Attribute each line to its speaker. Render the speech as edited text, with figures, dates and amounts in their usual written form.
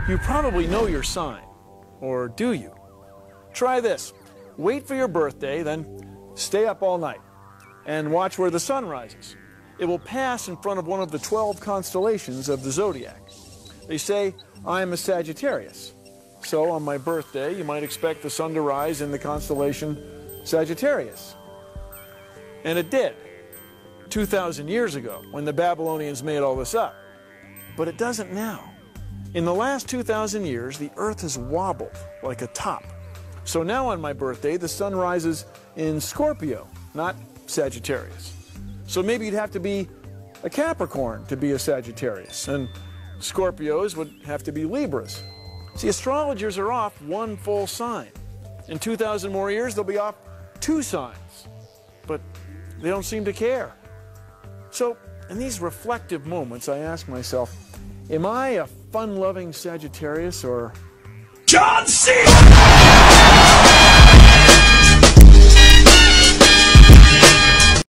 Speaker 1: You probably know your sign, or do you? Try this. Wait for your birthday, then stay up all night and watch where the sun rises. It will pass in front of one of the 12 constellations of the zodiac. They say I'm a Sagittarius, so on my birthday you might expect the sun to rise in the constellation Sagittarius. And it did, 2,000 years ago, when the Babylonians made all this up. But it doesn't now. In the last 2,000 years, the Earth has wobbled like a top. So now on my birthday, the sun rises in Scorpio, not Sagittarius. So maybe you'd have to be a Capricorn to be a Sagittarius, and Scorpios would have to be Libras. See, astrologers are off one full sign. In 2,000 more years, they'll be off 2 signs. But they don't seem to care. So, in these reflective moments, I ask myself, am I a fun-loving Sagittarius or John C.